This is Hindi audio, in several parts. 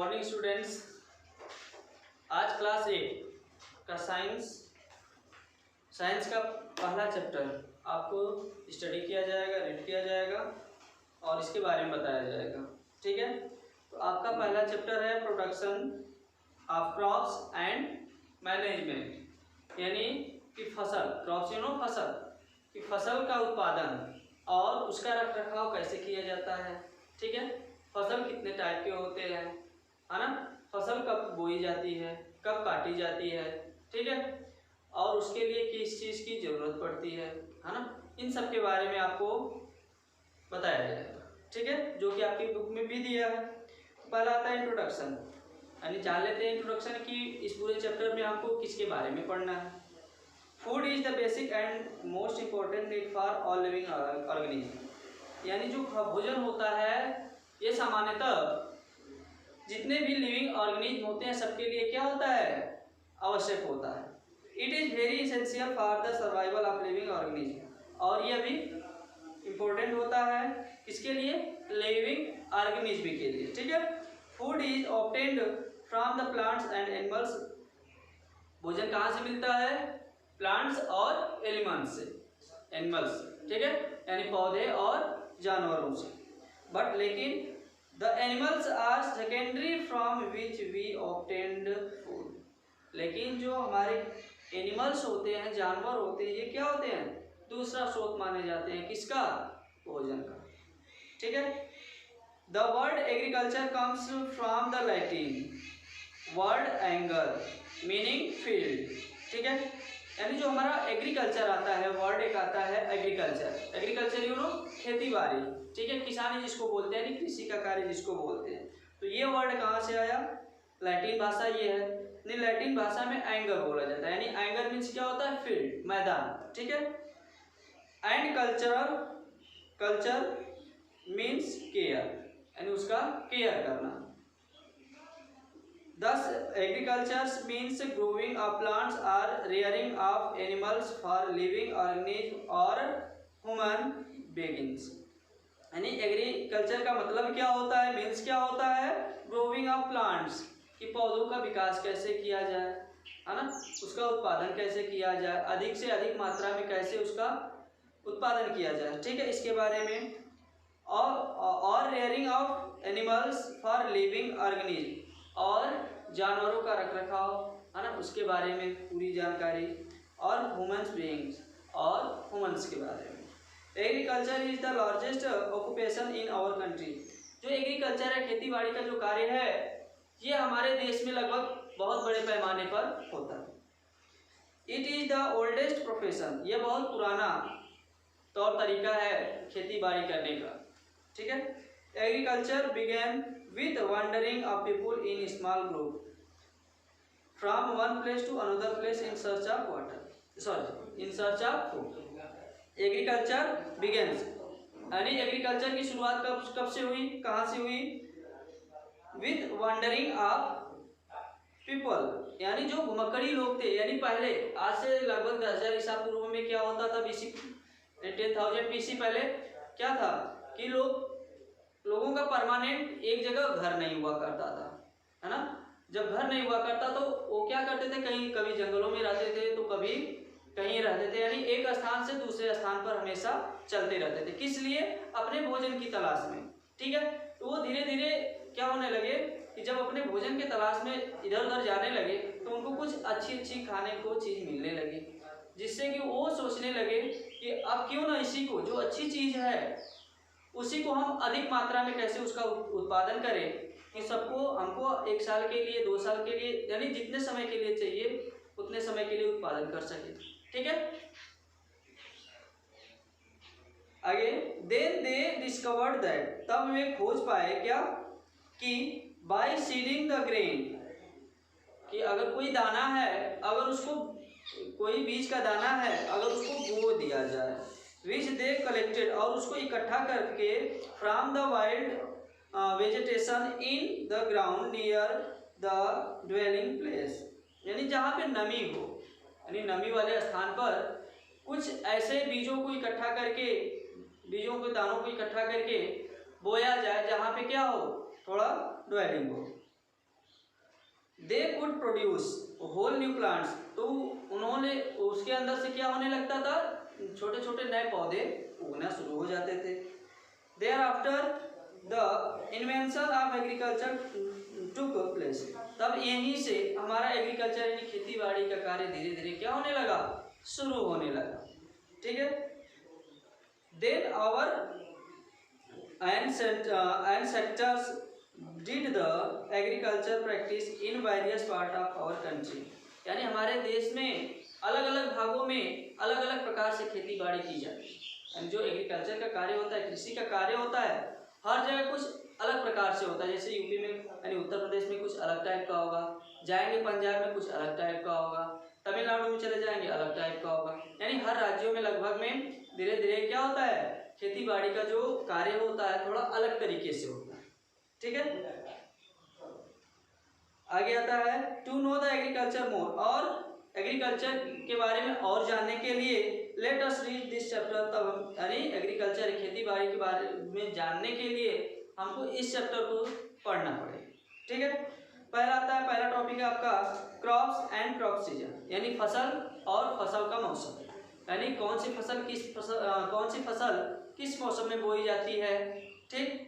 Morning students. आज क्लास 8 का साइंस का पहला चैप्टर आपको स्टडी किया जाएगा, रीड किया जाएगा और इसके बारे में बताया जाएगा। ठीक है, तो आपका पहला चैप्टर है production of crops and management, यानी कि फसल, क्रॉप्स फसल कि फसल का उत्पादन और उसका रख रखाव कैसे किया जाता है। ठीक है, फसल कितने टाइप के होते हैं, है ना, फसल कब बोई जाती है, कब काटी जाती है, ठीक है, और उसके लिए किस चीज़ की ज़रूरत पड़ती है ना, इन सब के बारे में आपको बताया जाएगा। ठीक है, जो कि आपकी बुक में भी दिया है। पहला आता है इंट्रोडक्शन, यानी जान लेते हैं इंट्रोडक्शन कि इस पूरे चैप्टर में आपको किसके बारे में पढ़ना है। Food is the basic and most important need for all living organism, यानी जो भोजन होता है ये सामान्यतः जितने भी लिविंग ऑर्गेनिज्म होते हैं सबके लिए क्या होता है, आवश्यक होता है। It is very essential for the survival of living organism, और ये भी इम्पोर्टेंट होता है किसके लिए, लिविंग ऑर्गेनिज्म के लिए। ठीक है, food is obtained from the plants and animals, भोजन कहाँ से मिलता है, प्लांट्स और एलिमेंट्स से, एनिमल्स, ठीक है, यानी पौधे और जानवरों से। बट लेकिन the animals are secondary from which we obtained food, लेकिन जो हमारे एनिमल्स होते हैं, जानवर होते हैं, ये क्या होते हैं, दूसरा स्रोत माने जाते हैं, किसका, भोजन का। ठीक है, the word agriculture comes from the Latin word anger meaning field. ठीक है, यानी जो हमारा एग्रीकल्चर आता है, वर्ड एक आता है एग्रीकल्चर, एग्रीकल्चर यू नो खेती बाड़ी, ठीक है, किसानी जिसको बोलते हैं, कृषि का कार्य जिसको बोलते हैं। तो ये वर्ड कहाँ से आया, लैटिन भाषा ये है, नहीं लैटिन भाषा में एंगर बोला जाता है, यानी एंगर मीन्स क्या होता है, फील्ड, मैदान। ठीक है, एंड कल्चर मीन्स केयर, यानी उसका केयर करना। Thus, agriculture means growing of plants or rearing of animals for living organisms or human beings। यानी एग्रीकल्चर का मतलब क्या होता है, मीन्स क्या होता है, ग्रोविंग ऑफ प्लांट्स, कि पौधों का विकास कैसे किया जाए, है ना, उसका उत्पादन कैसे किया जाए, अधिक से अधिक मात्रा में कैसे उसका उत्पादन किया जाए। ठीक है, इसके बारे में। और rearing of animals for living organism, और जानवरों का रखरखाव, है ना, उसके बारे में पूरी जानकारी, और ह्यूमन्स बीइंग्स, और ह्यूमन्स के बारे में। Agriculture is the largest occupation in our country, जो एग्रीकल्चर है, खेती बाड़ी का जो कार्य है, ये हमारे देश में लगभग बहुत बड़े पैमाने पर होता है। It is the oldest profession, ये बहुत पुराना तौर तरीका है खेती बाड़ी करने का। ठीक है, agriculture began with wandering of people in small group from one place to another place in search of water, in search of food। Agriculture begins, यानी एग्रीकल्चर की शुरुआत कब से हुई, कहाँ से हुई, with wandering of people, यानी जो घुमक्कड़ी लोग थे, यानी पहले आज से लगभग 10,000 ईसा पूर्व में क्या होता था, BC 10,000 BC पहले क्या था कि लोगों का परमानेंट एक जगह घर नहीं हुआ करता था, है ना। जब घर नहीं हुआ करता तो वो क्या करते थे, कहीं कभी जंगलों में रहते थे तो कभी कहीं रहते थे, यानी एक स्थान से दूसरे स्थान पर हमेशा चलते रहते थे, किस लिए, अपने भोजन की तलाश में। ठीक है, तो वो धीरे धीरे क्या होने लगे कि जब अपने भोजन के तलाश में इधर उधर जाने लगे तो उनको कुछ अच्छी खाने को चीज़ मिलने लगी, जिससे कि वो सोचने लगे कि अब क्यों ना इसी को, जो अच्छी चीज़ है उसी को हम अधिक मात्रा में कैसे उसका उत्पादन करें कि सबको, हमको 1 साल के लिए, 2 साल के लिए, यानी जितने समय के लिए चाहिए उतने समय के लिए उत्पादन कर सके। ठीक है, आगे, देन दे डिस्कवर्ड दैट, तब वे खोज पाए क्या, कि बाय सीडिंग द ग्रेन, कि अगर कोई दाना है, अगर उसको कोई बीज का दाना है, अगर उसको बो दिया जाए, विच दे कलेक्टेड, और उसको इकट्ठा करके from the wild vegetation in the ground near the dwelling place, यानी जहाँ पे नमी हो, यानी नमी वाले स्थान पर कुछ ऐसे बीजों को इकट्ठा करके, बीजों के दानों को इकट्ठा करके बोया जाए जहाँ पे क्या हो, थोड़ा ड्वेलिंग हो। They could produce whole new plants, तो उन्होंने उसके अंदर से क्या होने लगता था, छोटे छोटे नए पौधे उगना शुरू हो जाते थे। Thereafter the invention of agriculture took place, तब यहीं से हमारा एग्रीकल्चर यानी खेती बाड़ी का कार्य धीरे धीरे क्या होने लगा, शुरू होने लगा। ठीक है, then our ancestors did the agriculture practice in various part of our country, यानी हमारे देश में अलग अलग भागों में अलग अलग प्रकार से खेती बाड़ी की जाती है। यानी जो एग्रीकल्चर का कार्य होता है, कृषि का कार्य होता है, हर जगह कुछ अलग प्रकार से होता है। जैसे यूपी में यानी उत्तर प्रदेश में कुछ अलग टाइप का होगा, जाएंगे पंजाब में कुछ अलग टाइप का होगा, तमिलनाडु में चले जाएंगे अलग टाइप का होगा। यानी हर राज्यों में लगभग में धीरे धीरे क्या होता है, खेती बाड़ी का जो कार्य होता है थोड़ा अलग तरीके से होता है। ठीक है, आगे आता है टू नो द एग्रीकल्चर मोर, और एग्रीकल्चर के बारे में और जानने के लिए let us read this chapter. तब यानी एग्रीकल्चर खेती बाड़ी के बारे में जानने के लिए हमको इस चैप्टर को पढ़ना पड़ेगा। ठीक है, पहला आता है, पहला टॉपिक है आपका क्रॉप्स एंड क्रॉप सीजन, यानी फसल और फसल का मौसम, यानी कौन सी फसल किस मौसम में बोई जाती है, ठीक,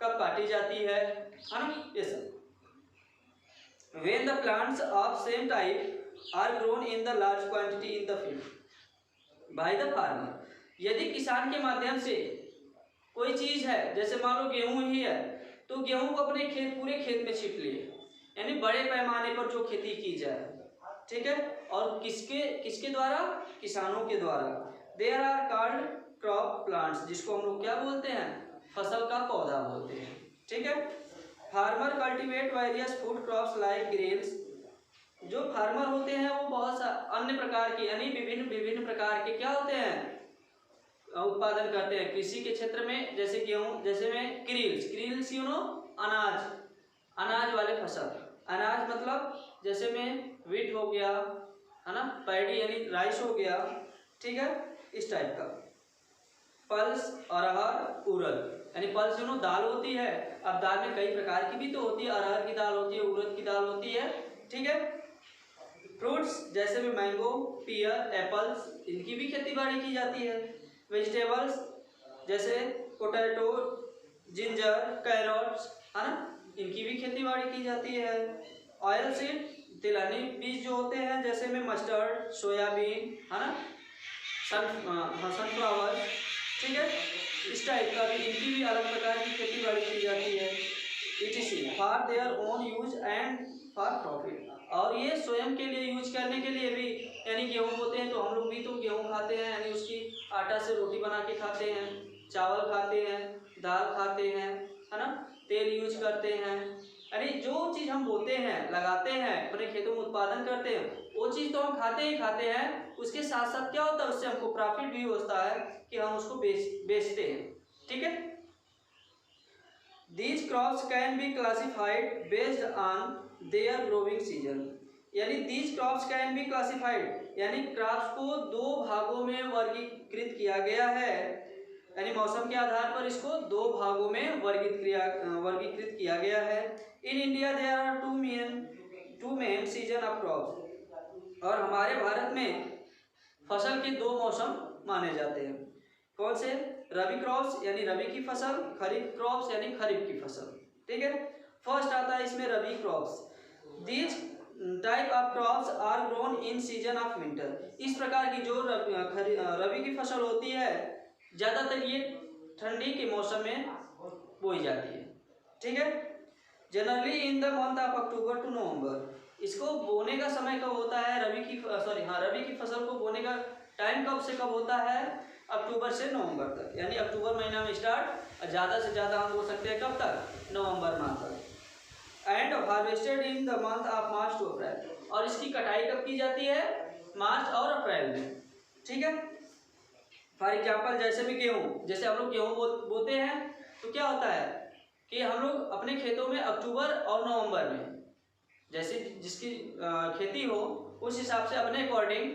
कब काटी जाती है ना, ये सब। When the plants of same type are grown in the large quantity in the field by the farmer, यदि किसान के माध्यम से कोई चीज है, जैसे मान लो गेहूं ही है, तो गेहूं को अपने पूरे खेत में छिट लिए, यानी बड़े पैमाने पर जो खेती की जाए। ठीक है, और किसके द्वारा, किसानों के द्वारा। There are called crop plants, जिसको हम लोग क्या बोलते हैं, फसल का पौधा बोलते हैं। ठीक है, farmer cultivate various food crops like grains, जो फार्मर होते हैं वो बहुत अन्य प्रकार के यानी विभिन्न प्रकार के क्या होते हैं, उत्पादन करते हैं कृषि के क्षेत्र में। जैसे गेहूं, जैसे में क्रिल्स यू नो, अनाज वाले फसल, अनाज मतलब जैसे में व्हीट हो गया है ना, पैडी यानी राइस हो गया। ठीक है, इस टाइप का। पल्स, अरहर, उड़द, यानी पल्स यू नो दाल होती है। अब दाल में कई प्रकार की भी तो होती है, अरहर की दाल होती है, उड़द की दाल होती है। ठीक है, फ्रूट्स जैसे में मैंगो, पियर, एप्पल्स, इनकी भी खेती बाड़ी की जाती है। वेजिटेबल्स जैसे पोटैटो, जिंजर, कैरोट्स, है ना, इनकी भी खेती बाड़ी की जाती है। ऑयल सीड, तिलहनी बीज जो होते हैं, जैसे में मस्टर्ड, सोयाबीन, है ना, सनफ्लावर। ठीक है, इस टाइप का भी, इनकी भी अलग प्रकार की खेती बाड़ी की जाती है। etc for their own use and for profit, और ये स्वयं के लिए यूज करने के लिए भी, यानी गेहूं होते हैं तो हम लोग भी तो गेहूं खाते हैं, यानी उसकी आटा से रोटी बना के खाते हैं, चावल खाते हैं, दाल खाते हैं, है ना, तेल यूज करते हैं। यानी जो चीज़ हम बोते हैं, लगाते हैं, अपने खेतों में उत्पादन करते हैं, वो चीज़ तो हम खाते ही खाते हैं। उसके साथ साथ क्या होता है, उससे हमको प्रॉफिट भी होता है कि हम उसको बेचते हैं। ठीक है, these crops can be classified based on their growing season, यानी these crops can be classified, यानी क्रॉप्स को दो भागों में वर्गीकृत किया गया है, यानी मौसम के आधार पर इसको दो भागों में वर्गीकृत किया गया है। In India there are two main season of crops, और हमारे भारत में फसल के दो मौसम माने जाते हैं। कौन से, रबी क्रॉप्स यानी रबी की फसल, खरीफ क्रॉप्स यानी खरीफ की फसल। ठीक है, फर्स्ट आता है इसमें rabi crops. These type of crops are grown in season of winter, इस प्रकार की जो रबी की फसल होती है, ज़्यादातर ये ठंडी के मौसम में बोई जाती है। ठीक है, generally in the month of October to November, इसको बोने का समय कब होता है, रबी की फसल को बोने का टाइम कब से कब होता है, अक्टूबर से नवंबर तक, यानी अक्टूबर महीना में स्टार्ट, ज़्यादा से ज़्यादा हम बोल सकते हैं कब तक, नवंबर माह तक। And harvested in the month of March to April, और इसकी कटाई कब की जाती है, मार्च और अप्रैल में। ठीक है, फॉर एग्जाम्पल जैसे भी गेहूँ, जैसे हम लोग गेहूँ बोते हैं तो क्या होता है कि हम लोग अपने खेतों में अक्टूबर और नवंबर में, जैसे जिसकी खेती हो उस हिसाब से अपने अकॉर्डिंग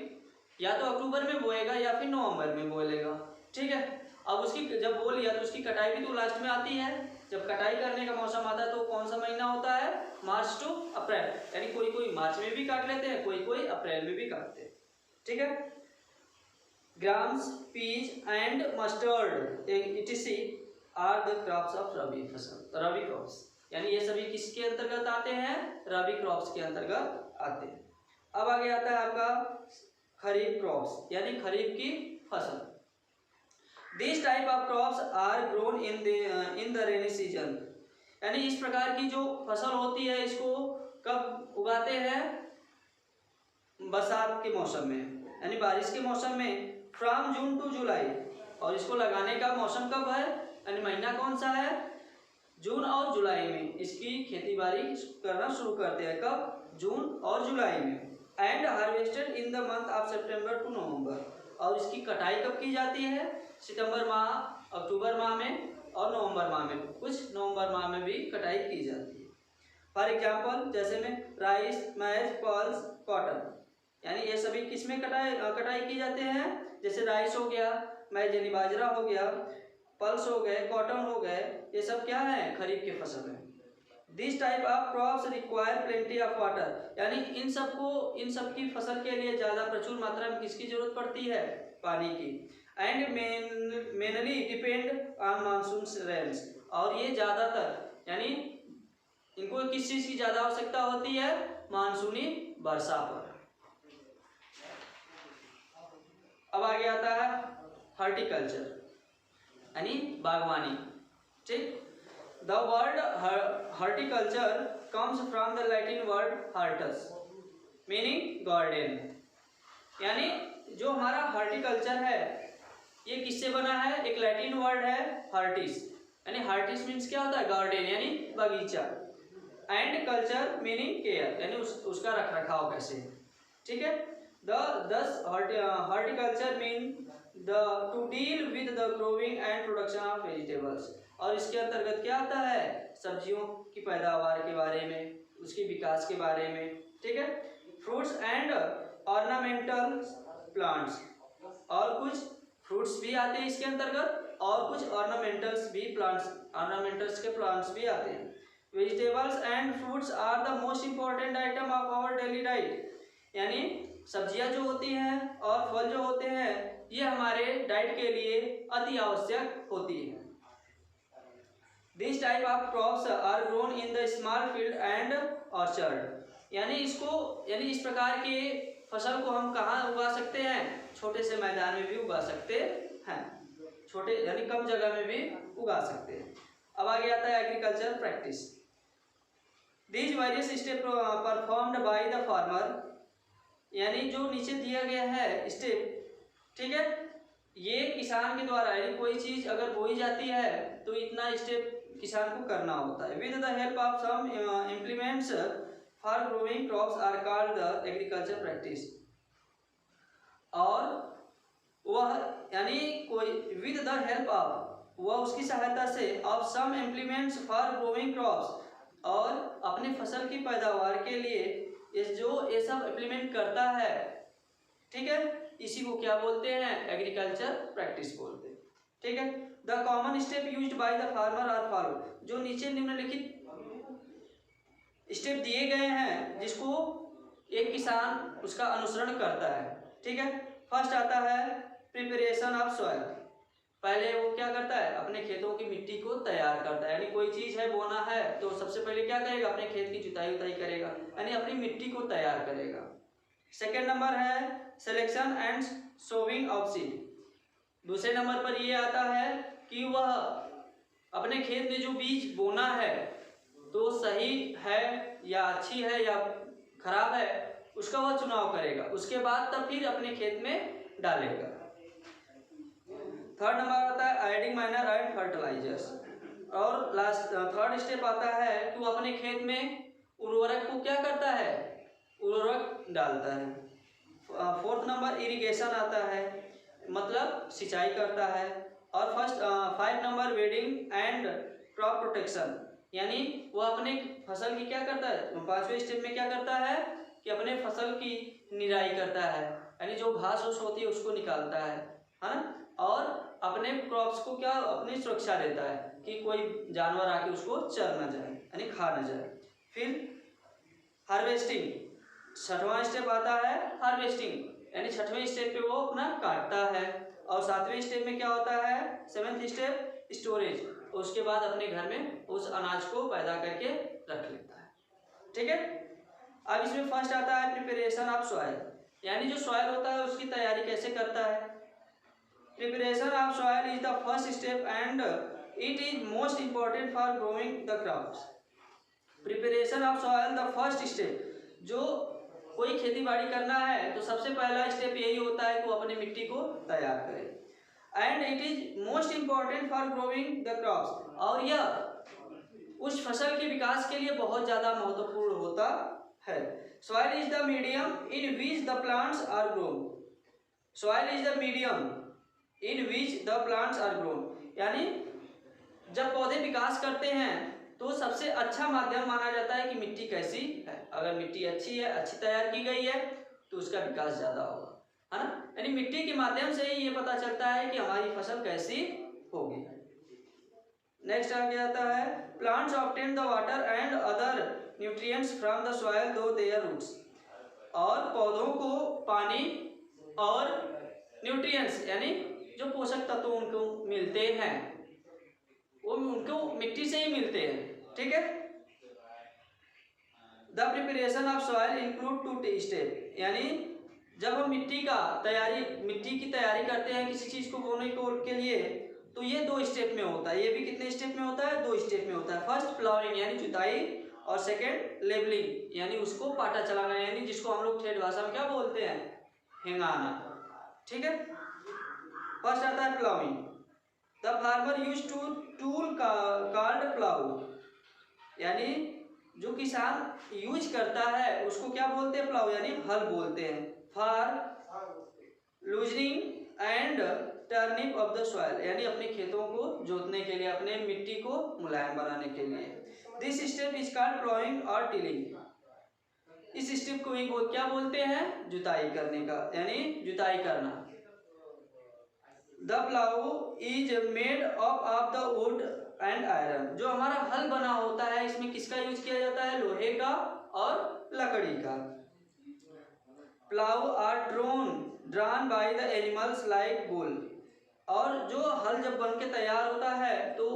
या तो अक्टूबर में बोएगा या फिर नवंबर में बो लेगा। ठीक है, अब उसकी जब बो लिया तो उसकी कटाई भी तो लास्ट में आती है, जब कटाई करने का मौसम आता है तो कौन सा महीना होता है? मार्च टू अप्रैल, यानी कोई कोई मार्च में भी काट लेते हैं, कोई कोई अप्रैल में भी काटते हैं। ठीक है। Grams, peas and mustard etc are the crops of rabi फसल, रबी क्रॉप्स, यानी ये सभी किसके अंतर्गत आते हैं? रबी क्रॉप्स के अंतर्गत आते हैं। अब आगे आता है आपका खरीफ क्रॉप्स, यानी खरीफ की फसल। This type of crops are grown in the rainy season, यानी इस प्रकार की जो फसल होती है इसको कब उगाते हैं? बरसात के मौसम में, यानी बारिश के मौसम में, फ्रॉम जून टू जुलाई। और इसको लगाने का मौसम कब है, यानी महीना कौन सा है? जून और जुलाई में इसकी खेती बाड़ी करना शुरू करते हैं। कब? जून और जुलाई में। And harvested in the month of September to November, और इसकी कटाई कब की जाती है? सितंबर माह, अक्टूबर माह में और नवंबर माह में, कुछ नवंबर माह में भी कटाई की जाती है। फॉर एग्जाम्पल जैसे में राइस, मैज, पल्स, कॉटन, यानी ये सभी किस में कटाई की जाते हैं? जैसे राइस हो गया, मैज यानी बाजरा हो गया, पल्स हो गए, कॉटन हो गए, ये सब क्या है? खरीफ की फसल है। This type of crops require plenty of water, यानी इन सब की फसल के लिए ज़्यादा प्रचुर मात्रा में किसकी जरूरत पड़ती है? पानी की। And mainly depend on monsoon rains, और ये ज़्यादातर, यानी इनको किस चीज़ की ज़्यादा आवश्यकता होती है? मानसूनी वर्षा पर। अब आगे आता है हॉर्टिकल्चर, यानी बागवानी। ठीक। The word horticulture comes from the Latin word Hortus meaning garden, यानी जो हमारा हॉर्टिकल्चर है ये किससे बना है? एक लैटिन वर्ड है हॉर्टिस, यानी हॉर्टिस मीन्स क्या होता है? गार्डन, यानी बगीचा। एंड कल्चर मीनिंग केयर, यानी उसका रख रखाव कैसे। ठीक है। Thus horticulture mean to deal with the growing and production of vegetables, और इसके अंतर्गत क्या आता है? सब्जियों की पैदावार के बारे में, उसके विकास के बारे में। ठीक है। फ्रूट्स एंड ऑर्नामेंटल प्लांट्स, और कुछ फ्रूट्स भी आते हैं इसके अंतर्गत, और कुछ ऑर्नामेंटल्स के प्लांट्स भी आते हैं। Vegetables and fruits are the most important item of our daily diet, यानी सब्जियां जो होती हैं और फल जो होते हैं ये हमारे डाइट के लिए अति आवश्यक होती है। This type of crops are grown in the small field and orchard, यानी इस प्रकार के फसल को हम कहाँ उगा सकते हैं? छोटे से मैदान में भी उगा सकते हैं, छोटे यानी कम जगह में भी उगा सकते हैं। अब आगे आता है agriculture practice. These various step performed by the farmer, यानी जो नीचे दिया गया है स्टेप, ठीक है, ये किसान के द्वारा, यानी कोई चीज अगर बोई जाती है तो इतना स्टेप किसान को करना होता है। With the help of some implements for growing crops are called the agriculture practice, और वह यानी कोई विद द हेल्प ऑफ, वह उसकी सहायता से, of some implements for growing crops, और अपने फसल की पैदावार के लिए ये सब इम्प्लीमेंट करता है। ठीक है, इसी को क्या बोलते हैं? एग्रीकल्चर प्रैक्टिस बोलते हैं। ठीक है। The common step used by the farmer are follow, जो नीचे निम्नलिखित स्टेप दिए गए हैं जिसको एक किसान उसका अनुसरण करता है। ठीक है। फर्स्ट आता है प्रिपरेशन ऑफ सॉइल, पहले वो क्या करता है? अपने खेतों की मिट्टी को तैयार करता है, यानी कोई चीज है बोना है तो सबसे पहले क्या करेगा? अपने खेत की जुताई करेगा, यानी अपनी मिट्टी को तैयार करेगा। सेकेंड नंबर है selection and sowing of seed, दूसरे नंबर पर ये आता है कि वह अपने खेत में जो बीज बोना है तो सही है या अच्छी है या खराब है उसका वह चुनाव करेगा, उसके बाद तब फिर अपने खेत में डालेगा। थर्ड नंबर आता है एडिंग माइनर एंड फर्टिलाइजर्स, और लास्ट थर्ड स्टेप आता है कि वो अपने खेत में उर्वरक को क्या करता है? उर्वरक डालता है। फोर्थ नंबर इरिगेशन आता है, मतलब सिंचाई करता है। और five number wedding and crop protection, यानी वो अपने फसल की क्या करता है? पांचवें स्टेप में क्या करता है कि अपने फसल की निराई करता है, यानी जो घास होती है उसको निकालता है ना, और अपने क्रॉप्स को क्या अपनी सुरक्षा देता है कि कोई जानवर आके उसको चर ना जाए यानी खा ना जाए। फिर हार्वेस्टिंग, छठवां स्टेप आता है हार्वेस्टिंग, यानी छठवें स्टेप पे वो अपना काटता है। और सातवें स्टेप में क्या होता है, सेवेंथ स्टेप स्टोरेज, उसके बाद अपने घर में उस अनाज को पैदा करके रख लेता है। ठीक है। अब इसमें फर्स्ट आता है प्रिपरेशन ऑफ सॉइल, यानी जो सॉइल होता है उसकी तैयारी कैसे करता है। Preparation of soil is the first step and it is most important for growing the crops. Preparation of soil the first step, जो कोई खेती बाड़ी करना है तो सबसे पहला स्टेप यही होता है कि वो अपने मिट्टी को तैयार करे। And it is most important for growing the crops, और यह उस फसल के विकास के लिए बहुत ज़्यादा महत्वपूर्ण होता है। Soil is the medium in which the plants are grown. Soil is the medium in which the plants are grown, यानी जब पौधे विकास करते हैं तो सबसे अच्छा माध्यम माना जाता है कि मिट्टी कैसी है। अगर मिट्टी अच्छी है, अच्छी तैयार की गई है, तो उसका विकास ज़्यादा होगा, है ना। यानी मिट्टी के माध्यम से ही ये पता चलता है कि हमारी फसल कैसी होगी। नेक्स्ट आगे आता है plants obtain the water and other nutrients from the soil दो देयर रूट्स। और पौधों को पानी और न्यूट्रिएंट्स यानी जो पोषक तत्व उनको मिलते हैं वो उनको मिट्टी से ही मिलते हैं। ठीक है। The preparation of soil include 2 step, यानी जब हम मिट्टी की तैयारी करते हैं किसी चीज को बोने के लिए, तो ये 2 स्टेप में होता है। ये भी कितने स्टेप में होता है, 2 स्टेप में होता है। फर्स्ट प्लाउइंग यानी जुताई, और सेकेंड लेवलिंग यानी उसको पाटा चलाना, यानी जिसको हम लोग ठेठ भाषा में क्या बोलते हैं, हेंगाना। ठीक है। फर्स्ट आता है ploughing. The farmer use to tool called plough, यानी जो किसान यूज करता है उसको क्या बोलते हैं, प्लाउ यानी हल बोलते हैं। For loosening and turning of the soil, यानी अपने खेतों को जोतने के लिए, अपने मिट्टी को मुलायम बनाने के लिए। This step is called ploughing और टिलिंग। इस स्टेप को क्या बोलते हैं, जुताई करने का, यानी जुताई करना। The plough is made of the wood and iron. जो हमारा हल बना होता है इसमें किसका यूज किया जाता है, लोहे का और लकड़ी का। Plough are drawn by the animals like bull. और जो हल जब बन के तैयार होता है तो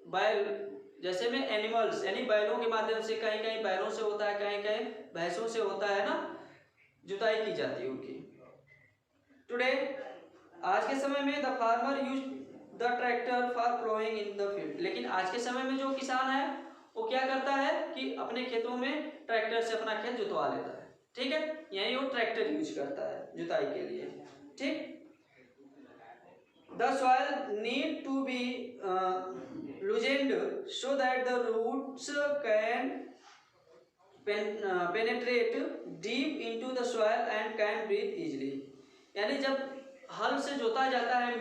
बैल, जैसे में एनिमल्स यानी बैलों के माध्यम से, कहीं कहीं बैलों से होता है, कहीं कहीं भैंसों से होता है ना, जुताई की जाती है उनकी। टुडे, आज के समय में the farmer use the tractor for ploughing in the field. लेकिन आज के समय में जो किसान है वो क्या करता है कि अपने खेतों में ट्रैक्टर से अपना खेत जुतवा लेता है। ठीक है, यानी वो ट्रैक्टर यूज करता है जुताई के लिए। ठीक। The soil need to be loosened so that the roots can penetrate deep into the soil and can breathe easily। यानी जब हल से जोता जाता है,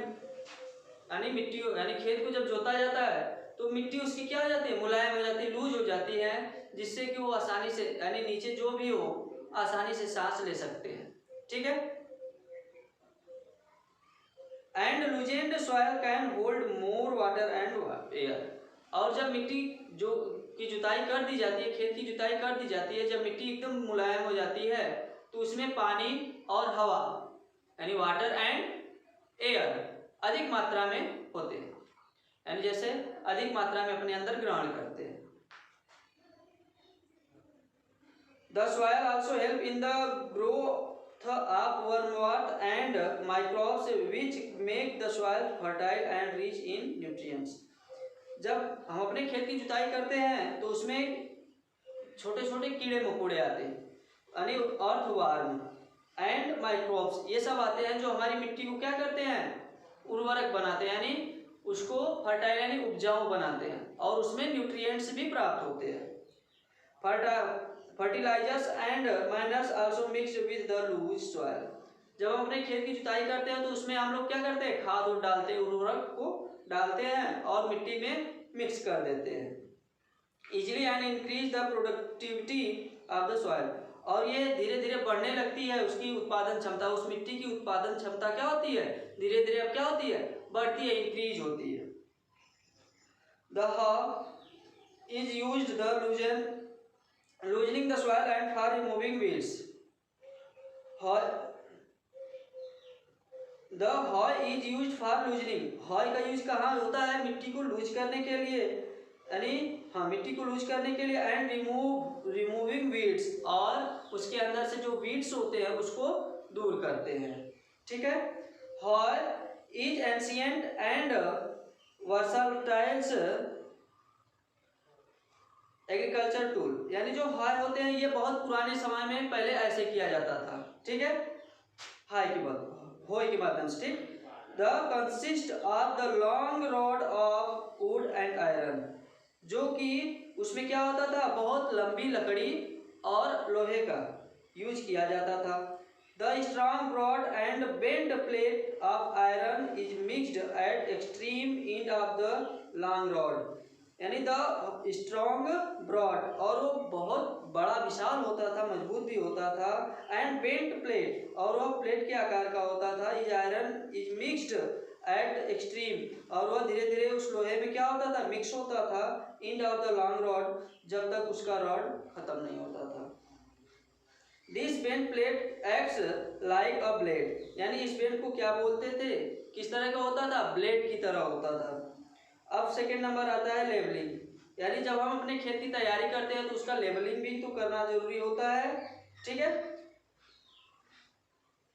यानी मिट्टी यानी खेत को जब जोता जाता है तो मिट्टी उसकी क्या हो जाती है, मुलायम हो जाती है, लूज हो जाती है, जिससे कि वो आसानी से, यानी नीचे जो भी हो आसानी से सांस ले सकते हैं। ठीक है। And loosened soil can hold more water and air. और जब मिट्टी जो की जुताई कर दी जाती है, खेत की जुताई कर दी जाती है, जब मिट्टी एकदम मुलायम हो जाती है तो उसमें पानी और हवा यानी वाटर एंड एयर अधिक मात्रा में होते हैं, यानी जैसे अधिक मात्रा में अपने अंदर ग्रहण करते हैं। The soil also help in the growth of wormwort and microbes which make the soil fertile and rich in nutrients। जब हम अपने खेत की जुताई करते हैं तो उसमें छोटे छोटे कीड़े मकोड़े आते हैं, यानी अर्थवर्म एंड माइक्रोब्स, ये सब आते हैं जो हमारी मिट्टी को क्या करते हैं, उर्वरक बनाते हैं, यानी उसको फर्टाइल यानी उपजाऊ बनाते हैं, और उसमें न्यूट्रिएंट्स भी प्राप्त होते हैं। Fertilizers and manures also mix with the loose soil. जब हम अपने खेत की जुताई करते हैं तो उसमें हम लोग क्या करते हैं, खाद और डालते हैं, उर्वरक को डालते हैं और मिट्टी में मिक्स कर देते हैं। Easily and increase the productivity of the soil. और ये धीरे धीरे बढ़ने लगती है उसकी उत्पादन क्षमता, उस मिट्टी की उत्पादन क्षमता क्या होती है, धीरे धीरे अब क्या होती है, बढ़ती है, इंक्रीज होती है। The hoe is used the loosening the soil and for removing weeds. The hoe is use for loosening. Hoe का यूज कहाँ होता है? मिट्टी को लूज करने के लिए, यानी हाँ मिट्टी को लूज करने के लिए। एंड रिमूविंग वीड्स, और उसके अंदर से जो वीड्स होते हैं उसको दूर करते हैं। ठीक है। Hoe is ancient and versatiles agriculture tool, यानी जो हॉय होते हैं ये बहुत पुराने समय में पहले ऐसे किया जाता था। ठीक है। हाय की बात होय के माध्यम से। ठीक। The consist of the long rod of would and iron, जो कि उसमें क्या होता था? बहुत लंबी लकड़ी और लोहे का यूज किया जाता था। The strong rod and bend plate of iron is mixed eight extreme end of the long rod, यानी द स्ट्रॉन्ग ब्रॉड, और वो बहुत बड़ा विशाल होता था, मजबूत भी होता था। एंड बेंट प्लेट, और वो प्लेट के आकार का होता था। Is iron is mixed eight extreme, और वह धीरे धीरे उस लोहे में क्या होता था? मिक्स होता था। End of the long rod, जब तक उसका रॉड खत्म नहीं होता था। This bent plate acts like a blade, यानी इस बेंट को क्या बोलते थे? किस तरह का होता था? ब्लेड की तरह होता था। अब सेकेंड नंबर आता है लेवलिंग, यानी जब हम अपने खेत की तैयारी करते हैं तो उसका लेवलिंग भी तो करना जरूरी होता है। ठीक है।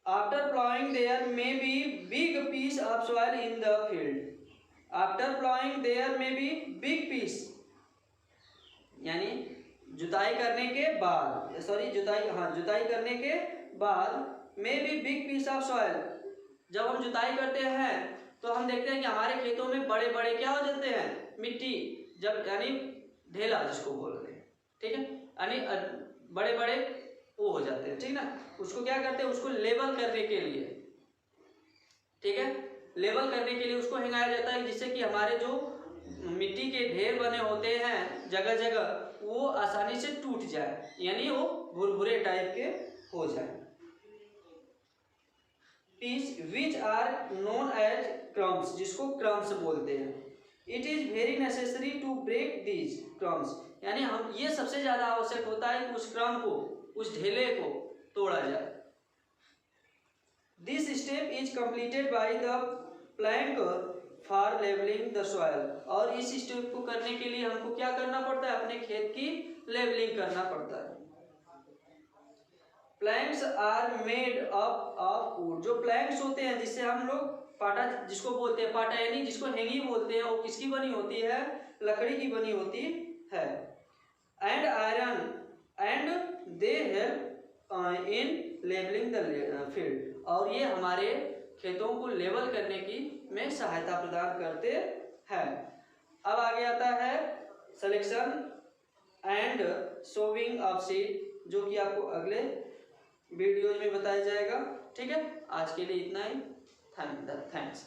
After ploughing there may be big piece of soil in the field. After ploughing there may be big piece, यानी जुताई करने के बाद, जुताई करने के बाद may be big piece of soil, जब हम जुताई करते हैं तो हम देखते हैं कि हमारे खेतों में बड़े बड़े क्या हो जाते हैं? मिट्टी, जब यानी ढेला जिसको बोलते हैं। ठीक है। यानी बड़े बड़े वो हो जाते हैं। ठीक ना। उसको क्या करते हैं? उसको लेवल करने के लिए, ठीक है, लेवल करने के लिए उसको हिंगाया जाता है, जिससे कि हमारे जो मिट्टी के ढेर बने होते हैं जगह जगह, वो आसानी से टूट जाए, यानी वो भुरभुरे टाइप के हो जाए। Piece which are known as crumbs, जिसको क्रम्स बोलते हैं। It is very necessary to break these crumbs, यानी हम ये सबसे ज्यादा आवश्यक होता है कि उस क्रम को, उस ढेले को तोड़ा जाए। This step is completed by the plank for levelling the soil, और इस स्टेप को करने के लिए हमको क्या करना पड़ता है? अपने खेत की लेवलिंग करना पड़ता है। Planks are made up of wood, जो प्लैंक्स होते हैं जिससे हम लोग पाटा जिसको बोलते हैं, पाटा यानी जिसको हेंगी बोलते हैं, वो किसकी बनी होती है? लकड़ी की बनी होती है। And iron and they help in levelling the field, और ये हमारे खेतों को लेवल करने की में सहायता प्रदान करते हैं। अब आगे आता है selection and sowing of seed, जो कि आपको अगले वीडियोज में बताया जाएगा। ठीक है। आज के लिए इतना ही। थैंक्स।